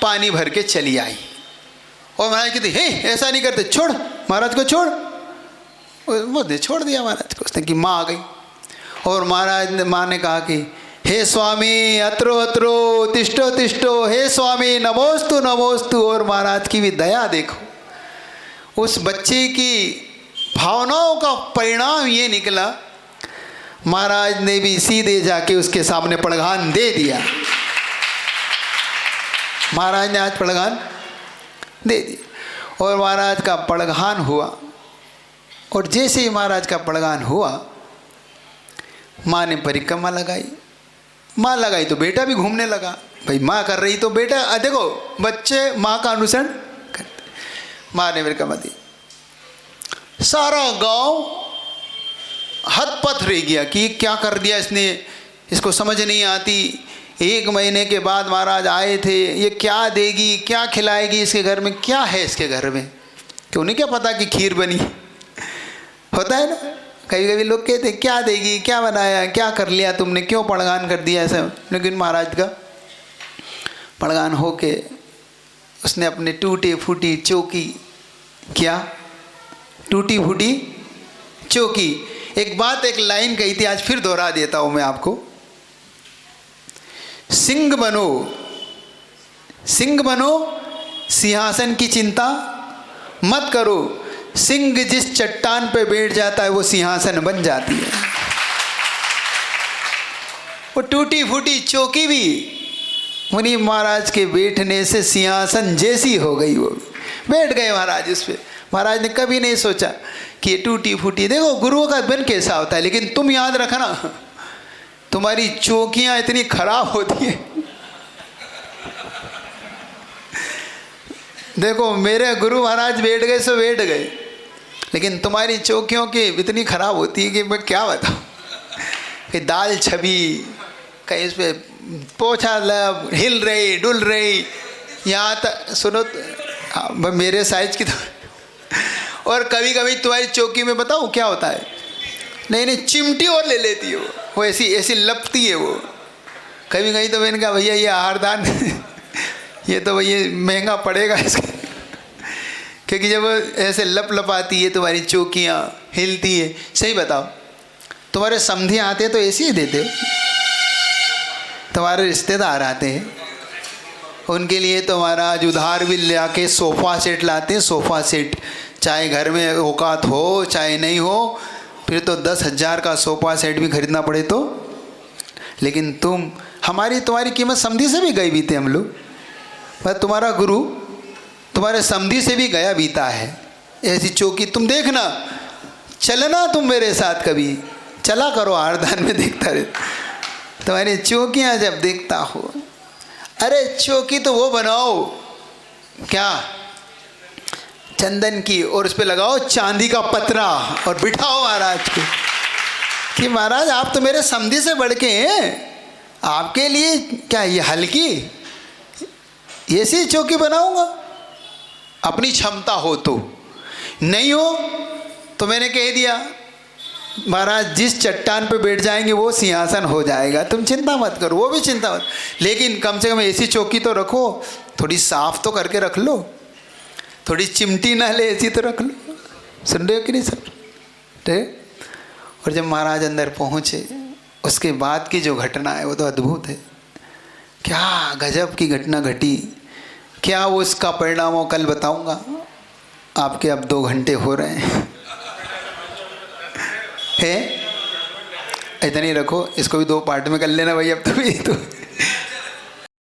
पानी भर के चली आई, और महाराज कहते हे ऐसा नहीं करते, छोड़ महाराज को छोड़। वो ने छोड़ दिया महाराज को। उसने कि माँ आ गई, और महाराज ने माँ ने कहा कि हे स्वामी अत्रो अत्रो तिष्ठो तिष्ठो, हे स्वामी नमोस्तु नमोस्तु। और महाराज की भी दया देखो, उस बच्चे की भावनाओं का परिणाम ये निकला, महाराज ने भी सीधे जाके उसके सामने पड़घान दे दिया। महाराज ने आज पड़घान दे दिया, और महाराज का पड़घान हुआ। और जैसे ही महाराज का पड़घान हुआ, माँ ने परिक्रमा लगाई। माँ लगाई तो बेटा भी घूमने लगा। भाई माँ कर रही तो बेटा, देखो बच्चे माँ का अनुसरण करते। माँ ने परिक्रमा दी, सारा गांव हतपथ रह गया कि क्या कर दिया इसने, इसको समझ नहीं आती। 1 महीने के बाद महाराज आए थे, ये क्या देगी, क्या खिलाएगी, इसके घर में क्या है, इसके घर में क्यों नहीं, क्या पता कि खीर बनी होता है ना। कभी कभी लोग कहते क्या देगी, क्या बनाया, क्या कर लिया तुमने, क्यों पड़गान कर दिया ऐसा। लेकिन महाराज का पड़गान होके उसने अपने टूटी फूटी चौकी, क्या टूटी फूटी चौकी, एक बात एक लाइन कही थी, आज फिर दोहरा देता हूँ मैं आपको। सिंह बनो, सिंह बनो, सिंहासन की चिंता मत करो। सिंह जिस चट्टान पे बैठ जाता है वो सिंहासन बन जाती है। वो टूटी फूटी चौकी भी मुनि महाराज के बैठने से सिंहासन जैसी हो गई। वो बैठ गए महाराज उस पर। महाराज ने कभी नहीं सोचा कि ये टूटी फूटी, देखो गुरुओं का बन कैसा होता है। लेकिन तुम याद रखना, तुम्हारी चौकियां इतनी खराब होती हैं। देखो मेरे गुरु महाराज बैठ गए सो बैठ गए, लेकिन तुम्हारी चौकियों की इतनी खराब होती है कि मैं क्या बताऊं। कि दाल छबी, कहीं इस पर पोछा लब, हिल रही डुल रही, यहाँ तक सुनो तो, मेरे साइज की तो। और कभी कभी तुम्हारी चौकी में बताऊं क्या होता है, नहीं नहीं चिमटी और ले लेती है वो ऐसी ऐसी लपती है वो। कभी कभी तो मैंने कहा भैया ये आहारदान ये तो भैया महंगा पड़ेगा इसका, क्योंकि जब ऐसे लप लपाती है तुम्हारी चौकियाँ हिलती है। सही बताओ, तुम्हारे समधी आते हैं तो ऐसे ही देते हो, तुम्हारे रिश्तेदार आते हैं उनके लिए तो महाराज उधार भी ले आके सोफ़ा सेट लाते हैं। सोफ़ा सेट, चाहे घर में औकात हो चाहे नहीं हो, फिर तो 10,000 का सोफ़ा सेट भी खरीदना पड़े तो। लेकिन तुम हमारी तुम्हारी कीमत समधी से भी गई बीते हम लोग। पर तुम्हारा गुरु तुम्हारे समधी से भी गया बीता है। ऐसी चौकी तुम देखना, चलना तुम मेरे साथ कभी चला करो, आरदान में देखता रहे तुम्हारी चौकियाँ जब देखता हो। अरे चौकी तो वो बनाओ क्या, चंदन की, और उस पर लगाओ चांदी का पतरा और बिठाओ महाराज को कि महाराज आप तो मेरे समधी से बढ़ के हैं, आपके लिए क्या ये हल्की ऐसी चौकी बनाऊंगा। अपनी क्षमता हो तो, नहीं हो तो मैंने कह दिया महाराज जिस चट्टान पे बैठ जाएंगे वो सिंहासन हो जाएगा, तुम चिंता मत करो, वो भी चिंता मत। लेकिन कम से कम ऐसी चौकी तो रखो, थोड़ी साफ तो करके रख लो। थोड़ी चिमटी ना ले ऐसी तो रख लो। सुन रहे हो कि नहीं सर? ठीक। और जब महाराज अंदर पहुँचे उसके बाद की जो घटना है वो तो अद्भुत है। क्या गजब की घटना घटी, क्या वो उसका परिणाम हो कल बताऊंगा। आपके अब 2 घंटे हो रहे हैं। इतना ही रखो, इसको भी 2 पार्ट में कर लेना भाई अब तो भी। तो